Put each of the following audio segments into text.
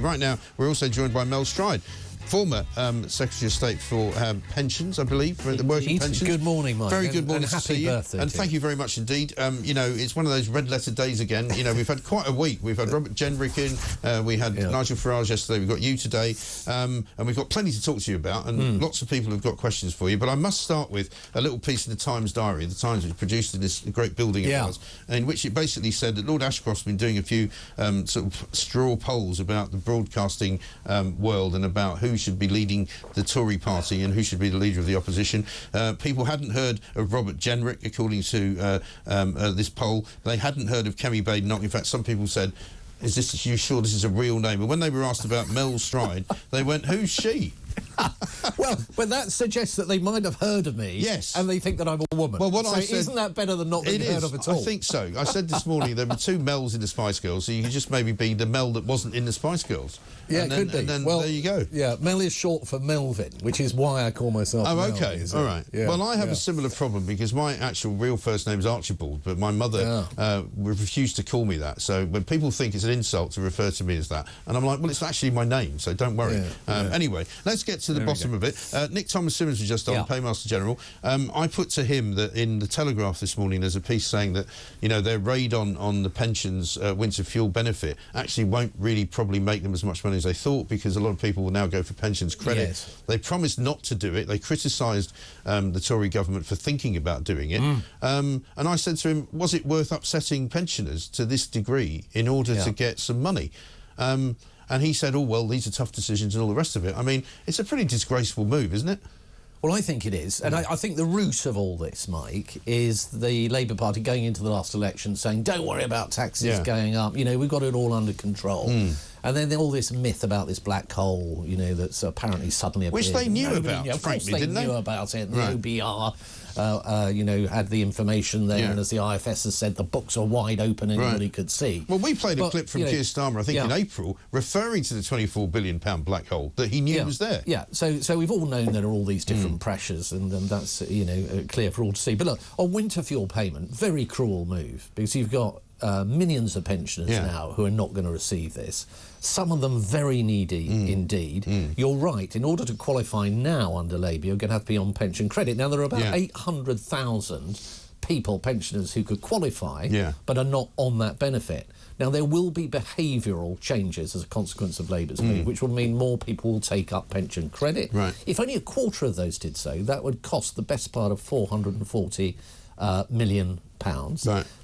Right now, we're also joined by Mel Stride, former Secretary of State for pensions, I believe, for the working pensions. Good morning, Mike. Very good morning and to happy see you. birthday And to thank you very much indeed. You know, it's one of those red-letter days again. You know, we've had quite a week. We've had Robert Jenrick in, we had Nigel Farage yesterday, we've got you today, and we've got plenty to talk to you about, and lots of people have got questions for you. But I must start with a little piece in the Times diary, the Times which produced in this great building of ours, in which it basically said that Lord Ashcroft's been doing a few sort of straw polls about the broadcasting world and about who should be leading the Tory party and who should be the leader of the opposition. People hadn't heard of Robert Jenrick, according to this poll. They hadn't heard of Kemi Badenoch. In fact, some people said, are you sure this is a real name? And when they were asked about Mel Stride, they went, who's she? Well, that suggests that they might have heard of me. Yes. And they think that I'm a woman. Well, what I said, isn't that better than not being heard of at all? I think so. I said this morning there were two Mels in the Spice Girls, so you could just maybe be the Mel that wasn't in the Spice Girls. Yeah, it could be. And then well, there you go. Yeah, Mel is short for Melvin, which is why I call myself Mel. Okay. All right. Yeah, well, I have a similar problem because my actual real first name is Archibald, but my mother refused to call me that. So when people think it's an insult to refer to me as that, and I'm like, well, it's actually my name, so don't worry. Anyway, let's get to the bottom of it. Nick Thomas-Symonds was just on, Paymaster General. I put to him that in the Telegraph this morning there's a piece saying that, you know, their raid on the pensions winter fuel benefit actually won't really probably make them as much money as they thought, because a lot of people will now go for pensions credit. Yes. They promised not to do it. They criticised the Tory government for thinking about doing it. And I said to him, was it worth upsetting pensioners to this degree in order to get some money? And he said, oh, well, these are tough decisions and all the rest of it. I mean, it's a pretty disgraceful move, isn't it? Well, I think it is. And I think the root of all this, Mike, is the Labour Party going into the last election saying, don't worry about taxes going up. You know, we've got it all under control. And then all this myth about this black hole, you know, that's apparently suddenly appeared. Which they knew about, frankly, didn't they? Of course they knew about it. And the OBR, you know, had the information there. And as the IFS has said, the books are wide open, anybody could see. Well, we played a clip from Keir Starmer, I think, in April, referring to the £24 billion black hole that he knew was there. Yeah, so we've all known there are all these different pressures, and that's, you know, clear for all to see. But look, on winter fuel payment, very cruel move, because you've got millions of pensioners now who are not going to receive this. Some of them very needy indeed. You're right, in order to qualify now under Labour, you're going to have to be on pension credit. Now, there are about 800,000 people, pensioners, who could qualify but are not on that benefit. Now, there will be behavioural changes as a consequence of Labour's move, which will mean more people will take up pension credit. If only a quarter of those did so, that would cost the best part of £440 million.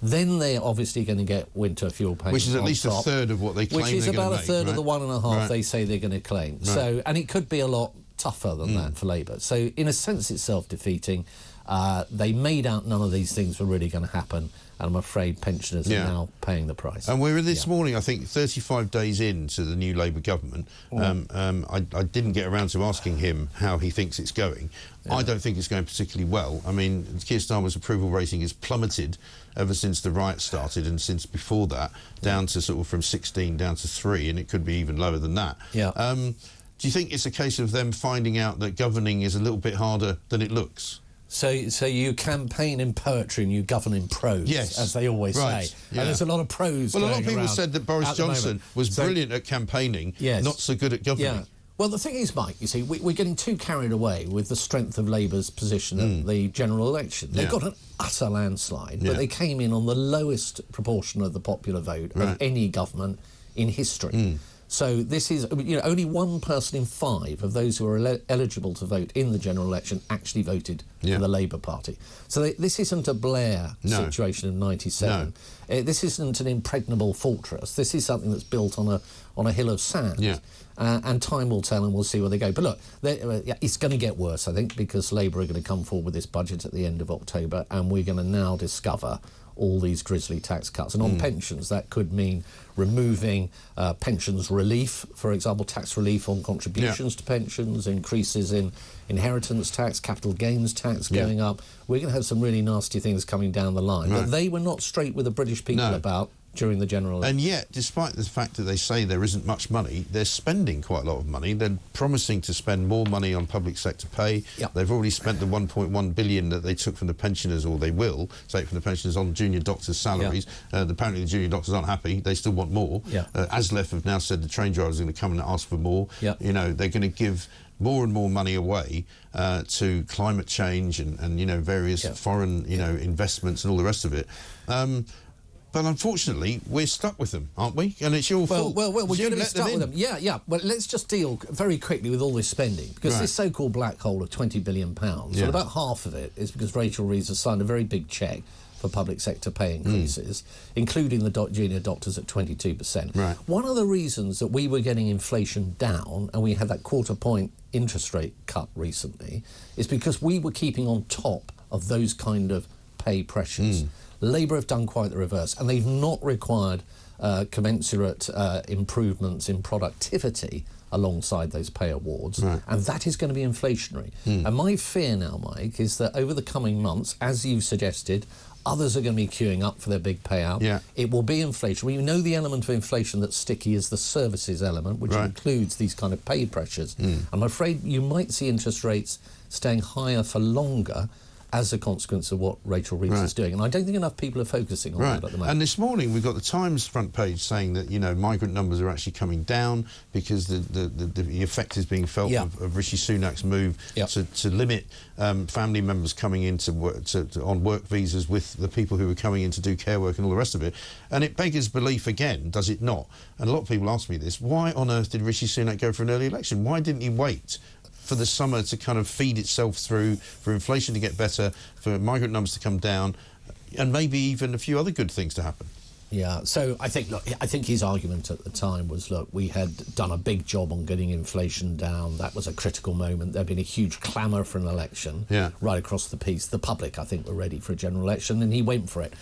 Then they're obviously going to get winter fuel payment, which is at least a third of what they claim. Which is about a third of the 1.5 they say they're going to claim. So, and it could be a lot tougher than that for Labour. So, in a sense, it's self-defeating. They made out none of these things were really going to happen, and I'm afraid pensioners are now paying the price. And we're this morning, I think, 35 days into the new Labour government. I didn't get around to asking him how he thinks it's going. I don't think it's going particularly well. I mean, Keir Starmer's approval rating has plummeted ever since the riots started, and since before that, down to sort of from 16 down to 3, and it could be even lower than that. Do you think it's a case of them finding out that governing is a little bit harder than it looks? So you campaign in poetry and you govern in prose, as they always say. And there's a lot of prose. Well, a lot of people said that Boris Johnson was brilliant at campaigning, not so good at governing. Well, the thing is, Mike, you see, we're getting too carried away with the strength of Labour's position at the general election. They got an utter landslide, but they came in on the lowest proportion of the popular vote of any government in history. So this is, you know, only one person in 5 of those who are eligible to vote in the general election actually voted for the Labour Party. So this isn't a Blair situation in '97. This isn't an impregnable fortress. This is something that's built on a hill of sand. And time will tell, and we'll see where they go. But look, it's going to get worse, I think, because Labour are going to come forward with this budget at the end of October, and we're going to now discover all these grisly tax cuts. And on pensions, that could mean removing pensions relief, for example, tax relief on contributions to pensions, increases in inheritance tax, capital gains tax going up. We're going to have some really nasty things coming down the line. But they were not straight with the British people about during the general election. And yet, despite the fact that they say there isn't much money, they're spending quite a lot of money. They're promising to spend more money on public sector pay. Yep. They've already spent the 1.1 billion that they took from the pensioners, or they will take from the pensioners, on junior doctors' salaries. Yep. Apparently the junior doctors aren't happy. They still want more. Yep. ASLEF have now said the train drivers are going to come and ask for more. Yep. You know, they're going to give more and more money away to climate change and you know, various foreign, you know, investments and all the rest of it. But unfortunately, we're stuck with them, aren't we? And it's your fault. Well, we're going to be stuck with them. Yeah. Well, let's just deal very quickly with all this spending, because this so-called black hole of £20 billion, well, about half of it is because Rachel Reeves has signed a very big cheque for public sector pay increases, including the junior doctors at 22%. Right. One of the reasons that we were getting inflation down, and we had that quarter-point interest rate cut recently, is because we were keeping on top of those kind of pay pressures. Labour have done quite the reverse, and they've not required commensurate improvements in productivity alongside those pay awards, and that is going to be inflationary. And my fear now, Mike, is that over the coming months, as you've suggested, others are going to be queuing up for their big payout. It will be inflation. We know the element of inflation that's sticky is the services element, which includes these kind of pay pressures. I'm afraid you might see interest rates staying higher for longer as a consequence of what Rachel Reeves is doing. And I don't think enough people are focusing on that at the moment. And this morning we've got the Times front page saying that, you know, migrant numbers are actually coming down because the effect is being felt of Rishi Sunak's move to limit family members coming into work, on work visas with the people who are coming in to do care work and all the rest of it. And it beggars belief again, does it not? And a lot of people ask me this, why on earth did Rishi Sunak go for an early election? Why didn't he wait for the summer to kind of feed itself through, for inflation to get better, for migrant numbers to come down, and maybe even a few other good things to happen? Yeah, so I think his argument at the time was, look, we had done a big job on getting inflation down. That was a critical moment. There'd been a huge clamour for an election right across the piece. The public, I think, were ready for a general election, and he went for it.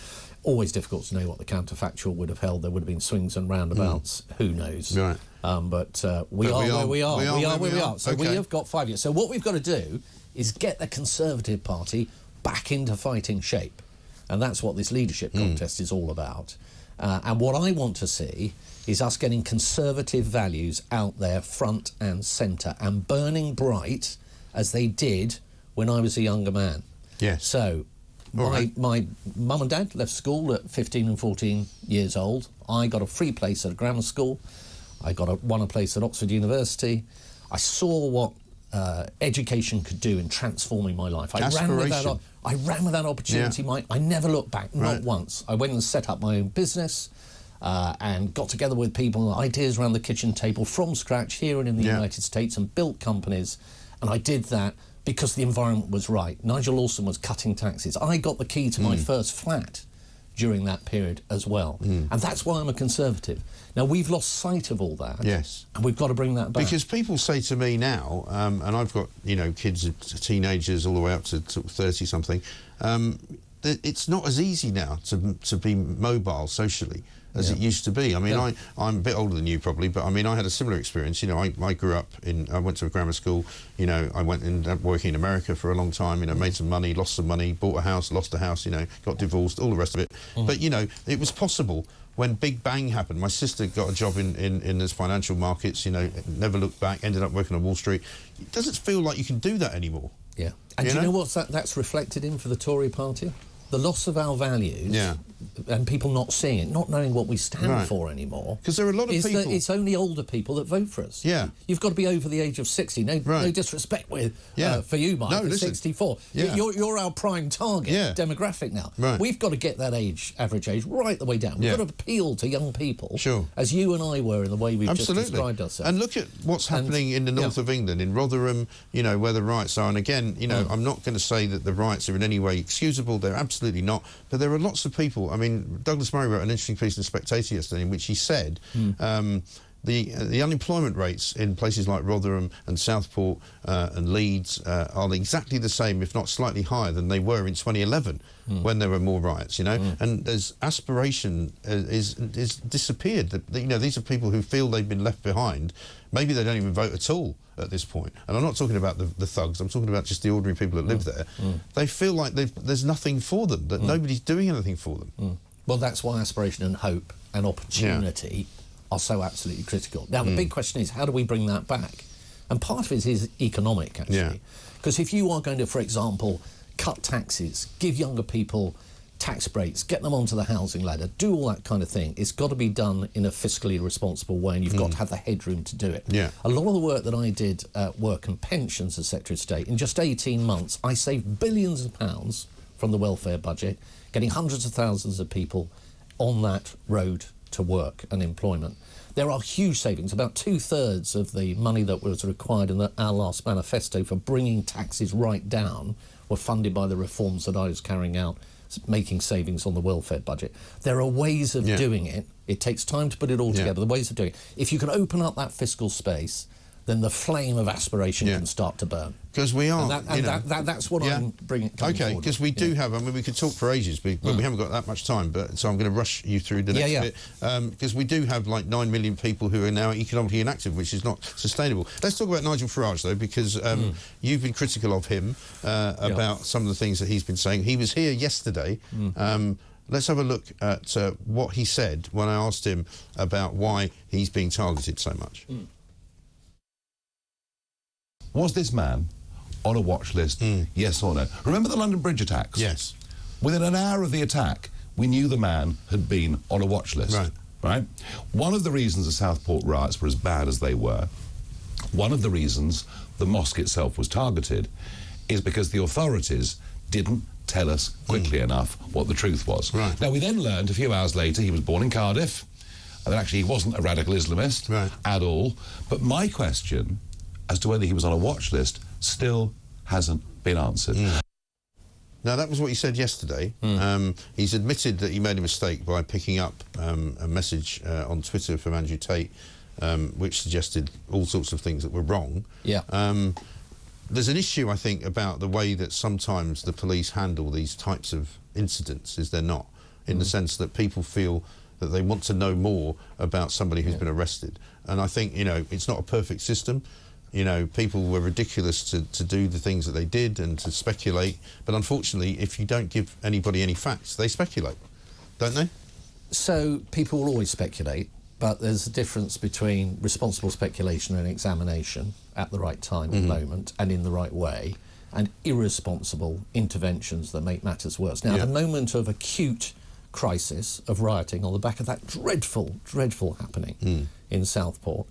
Always difficult to know what the counterfactual would have held. There would have been swings and roundabouts. Who knows? Right. But we are where we are. We are where we are. So we have got 5 years. So what we've got to do is get the Conservative Party back into fighting shape. And that's what this leadership contest is all about. And what I want to see is us getting conservative values out there front and centre and burning bright as they did when I was a younger man. Yes. So my mum and dad left school at 15 and 14 years old. I got a free place at a grammar school. I won a place at Oxford University. I saw what education could do in transforming my life. I ran with that opportunity, Mike. I never looked back, not once. I went and set up my own business and got together with people, ideas around the kitchen table from scratch here and in the United States, and built companies. And I did that because the environment was right. Nigel Lawson was cutting taxes. I got the key to my first flat during that period as well. And that's why I'm a Conservative. Now, we've lost sight of all that. Yes. And we've got to bring that back. Because people say to me now, and I've got, you know, kids, teenagers all the way up to 30-something, it's not as easy now to be mobile socially as it used to be. I mean, I'm a bit older than you probably, but I mean, I had a similar experience. You know, I grew up I went to a grammar school, you know, I went and working in America for a long time, you know, made some money, lost some money, bought a house, lost a house, you know, got divorced, all the rest of it. But, you know, it was possible when Big Bang happened. My sister got a job in those financial markets, you know, never looked back, ended up working on Wall Street. It doesn't feel like you can do that anymore. Yeah. And do you know what that's reflected in for the Tory party? The loss of our values, and people not seeing it, not knowing what we stand for anymore. Because there are a lot of people. That it's only older people that vote for us. Yeah, you've got to be over the age of 60. No disrespect for you, Mike. No, 64. You're our prime target demographic now. Right. We've got to get that average age, right the way down. We've got to appeal to young people, as you and I were in the way we've just described ourselves. And look at what's happening in the north of England, in Rotherham. You know where the riots are. And again, you know, I'm not going to say that the riots are in any way excusable. They're absolutely not. But there are lots of people. I mean, Douglas Murray wrote an interesting piece in The Spectator yesterday in which he said the unemployment rates in places like Rotherham and Southport and Leeds are exactly the same, if not slightly higher than they were in 2011 when there were more riots, you know. And there's aspiration is disappeared. You know, these are people who feel they've been left behind. Maybe they don't even vote at all at this point. And I'm not talking about the thugs, I'm talking about just the ordinary people that live there. They feel like there's nothing for them, that nobody's doing anything for them. Well, that's why aspiration and hope and opportunity are so absolutely critical. Now, the big question is, how do we bring that back? And part of it is economic, actually. Because if you are going to, for example, cut taxes, give younger people tax breaks, get them onto the housing ladder, do all that kind of thing, it's got to be done in a fiscally responsible way, and you've got to have the headroom to do it. A lot of the work that I did at Work and Pensions as Secretary of State, in just 18 months, I saved billions of pounds from the welfare budget, getting hundreds of thousands of people on that road to work and employment. There are huge savings. About 2/3 of the money that was required in our last manifesto for bringing taxes right down were funded by the reforms that I was carrying out, making savings on the welfare budget. There are ways of doing it. It takes time to put it all together, the ways of doing it. If you can open up that fiscal space, then the flame of aspiration can start to burn. Because we are, that's what I'm bringing. Okay, because we do have. I mean, we could talk for ages, but we haven't got that much time. So I'm going to rush you through the next bit, because we do have like 9 million people who are now economically inactive, which is not sustainable. Let's talk about Nigel Farage though, because you've been critical of him about some of the things that he's been saying. He was here yesterday. Let's have a look at what he said when I asked him about why he's being targeted so much. Was this man on a watch list, yes or no? Remember the London Bridge attacks? Yes. Within an hour of the attack, we knew the man had been on a watch list. Right? One of the reasons the Southport riots were as bad as they were, one of the reasons the mosque itself was targeted, is because the authorities didn't tell us quickly enough what the truth was. Now, we then learned a few hours later he was born in Cardiff, and that actually he wasn't a radical Islamist at all. But my question as to whether he was on a watch list still hasn't been answered. Now, that was what he said yesterday. He's admitted that he made a mistake by picking up a message on Twitter from Andrew Tate, which suggested all sorts of things that were wrong. There's an issue, I think, about the way that sometimes the police handle these types of incidents, is there not? In the sense that people feel that they want to know more about somebody who's been arrested. And I think, it's not a perfect system. People were ridiculous to do the things that they did and to speculate. But unfortunately, if you don't give anybody any facts, they speculate, don't they? So people will always speculate, but there's a difference between responsible speculation and examination at the right time and moment and in the right way, and irresponsible interventions that make matters worse. Now, the moment of acute crisis of rioting on the back of that dreadful, dreadful happening in Southport,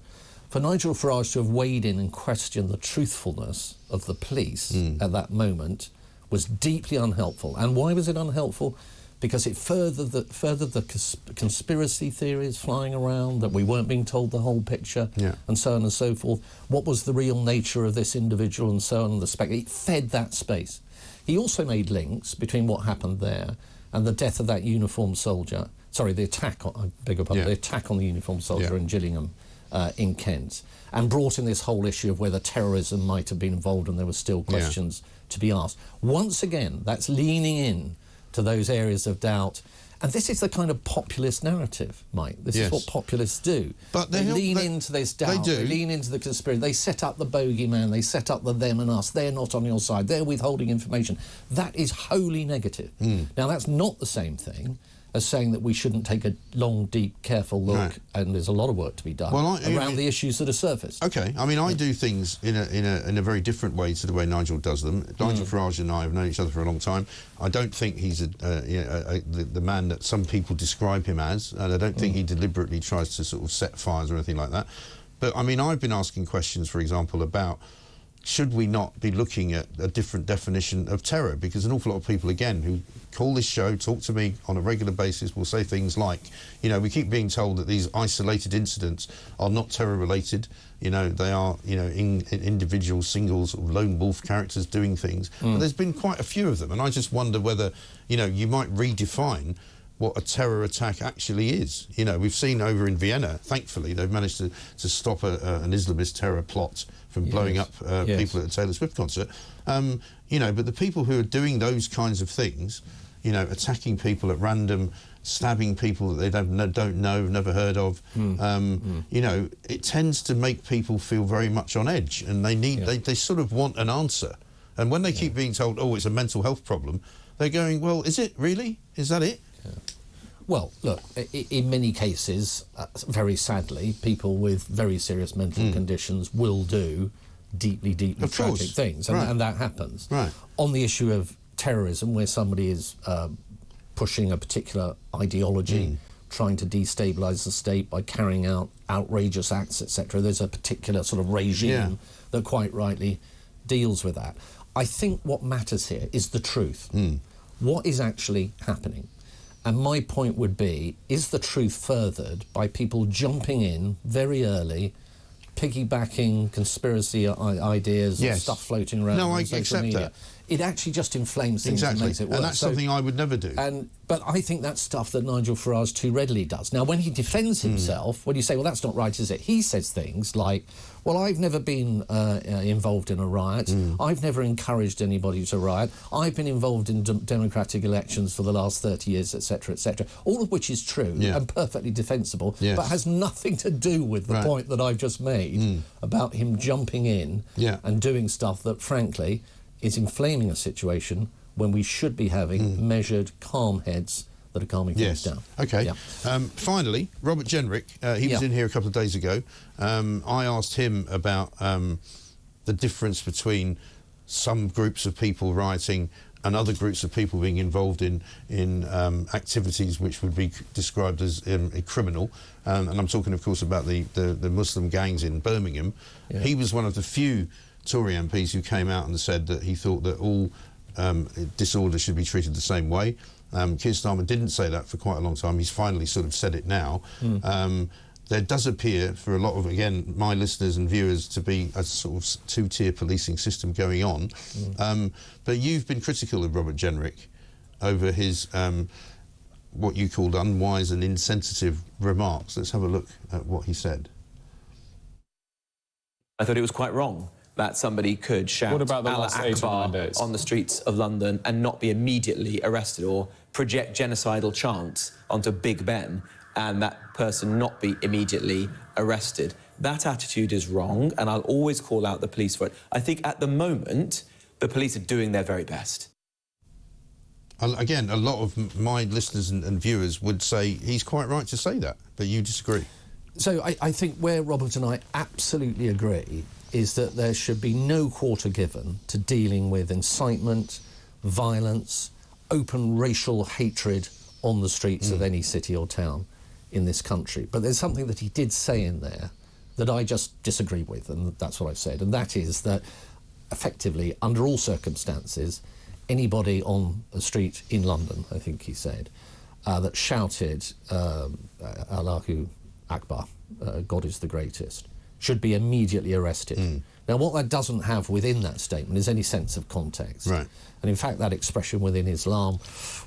for Nigel Farage to have weighed in and questioned the truthfulness of the police at that moment was deeply unhelpful. And why was it unhelpful? Because it furthered the conspiracy theories flying around, that we weren't being told the whole picture, and so on and so forth. What was the real nature of this individual, and so on, and it fed that space. He also made links between what happened there and the death of that uniformed soldier. Sorry, the attack, I beg your pardon, the attack on the uniformed soldier in Gillingham, in Kent, and brought in this whole issue of whether terrorism might have been involved, and there were still questions to be asked. Once again, that's leaning in to those areas of doubt. And this is the kind of populist narrative, Mike. This is what populists do. But they lean into this doubt. They lean into the conspiracy. They set up the bogeyman. They set up the them and us. They're not on your side. They're withholding information. That is wholly negative. Now, that's not the same thing as saying that we shouldn't take a long, deep, careful look, and there's a lot of work to be done around the issues that are surfaced. Okay, I mean, I do things in a very different way to the way Nigel does them. Nigel Farage and I have known each other for a long time. I don't think he's the man that some people describe him as, and I don't think he deliberately tries to sort of set fires or anything like that. But, I mean, I've been asking questions, for example, about should we not be looking at a different definition of terror? Because an awful lot of people, again, who call this show, talk to me on a regular basis, will say things like, we keep being told that these isolated incidents are not terror-related. They are, individual, single, sort of lone wolf characters doing things. But there's been quite a few of them, and I just wonder whether, you might redefine what a terror attack actually is. We've seen over in Vienna, thankfully, they've managed to stop an Islamist terror plot from blowing up people at a Taylor Swift concert. But the people who are doing those kinds of things, attacking people at random, stabbing people that they don't know, never heard of, it tends to make people feel very much on edge, and they sort of want an answer. And when they keep being told, oh, it's a mental health problem, they're going, well, is it really? Is that it? Well, look, in many cases, very sadly, people with very serious mental conditions will do deeply, deeply tragic things, and that happens. Right. On the issue of terrorism, where somebody is pushing a particular ideology, trying to destabilise the state by carrying out outrageous acts, etc., there's a particular sort of regime that quite rightly deals with that. I think what matters here is the truth. What is actually happening? And my point would be, is the truth furthered by people jumping in very early, piggybacking conspiracy ideas or stuff floating around on social media? That. It actually just inflames things and makes it worse. And that's something I would never do. But I think that's stuff that Nigel Farage too readily does. Now, when he defends himself, when you say, well, that's not right, is it? He says things like, well, I've never been involved in a riot. I've never encouraged anybody to riot. I've been involved in democratic elections for the last 30 years, etc., etc., all of which is true and perfectly defensible, but has nothing to do with the point that I've just made about him jumping in and doing stuff that, frankly, is inflaming a situation when we should be having measured, calm heads that are calming things down. OK. Finally, Robert Jenrick, he was in here a couple of days ago. I asked him about the difference between some groups of people rioting and other groups of people being involved in activities which would be described as criminal. And I'm talking, of course, about the Muslim gangs in Birmingham. He was one of the few Tory MPs who came out and said that he thought that all disorders should be treated the same way. Keir Starmer didn't say that for quite a long time. He's finally sort of said it now. There does appear, for a lot of, again, my listeners and viewers, to be a sort of two-tier policing system going on. But you've been critical of Robert Jenrick over his what you called unwise and insensitive remarks. Let's have a look at what he said. I thought it was quite wrong that somebody could shout Allah Akbar on the streets of London and not be immediately arrested, or project genocidal chants onto Big Ben and that person not be immediately arrested. That attitude is wrong, and I'll always call out the police for it. I think at the moment, the police are doing their very best. Again, a lot of my listeners and viewers would say he's quite right to say that, but you disagree. So I think where Robert and I absolutely agree is that there should be no quarter given to dealing with incitement, violence, open racial hatred on the streets of any city or town in this country. But there's something that he did say in there that I just disagree with, and that's what I've said, and that is that effectively, under all circumstances, anybody on a street in London, I think he said, that shouted Allahu Akbar, God is the greatest, should be immediately arrested. Now, what that doesn't have within that statement is any sense of context. Right. And in fact, that expression within Islam,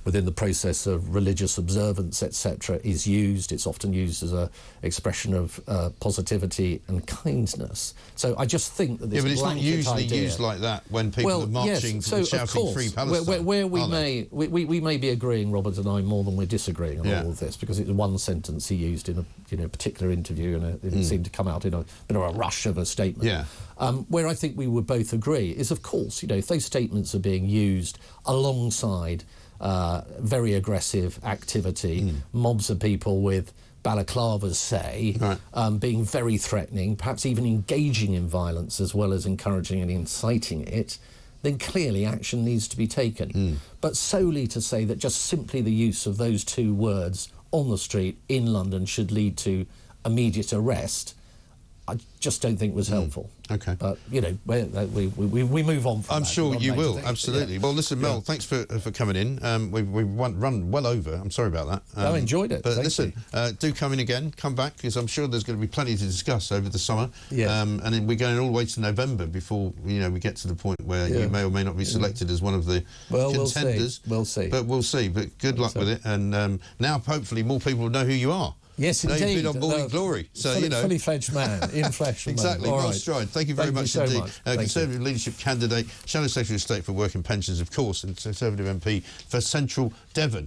within the process of religious observance, etc., is used. It's often used as an expression of positivity and kindness. So I just think that this but it's not usually used like that when people are marching and shouting Free Palestine. Where we may be agreeing, Robert and I, more than we're disagreeing on all of this, because it's one sentence he used in a particular interview, and it seemed to come out in a bit of a rush of a statement. Where I think we would both agree is, of course, if those statements are being used alongside very aggressive activity, mobs of people with balaclavas, say, being very threatening, perhaps even engaging in violence as well as encouraging and inciting it, then clearly action needs to be taken. But solely to say that just simply the use of those two words on the street in London should lead to immediate arrest, I just don't think was helpful. OK. But, we move on from I'm that. sure you will, absolutely. Well, listen, Mel, thanks for coming in. We've run well over. I'm sorry about that. I enjoyed it. But listen, do come in again, come back, because I'm sure there's going to be plenty to discuss over the summer. And then we're going all the way to November before, we get to the point where you may or may not be selected as one of the contenders. We'll see. But we'll see. But good luck with it. And now, hopefully, more people will know who you are. Yes, indeed. You've been on Morning Glory, so fully fledged man, in flesh and exactly. Mel Stride, thank you very much indeed. Conservative leadership candidate, Shadow Secretary of State for Work and Pensions, of course, and Conservative MP for Central Devon.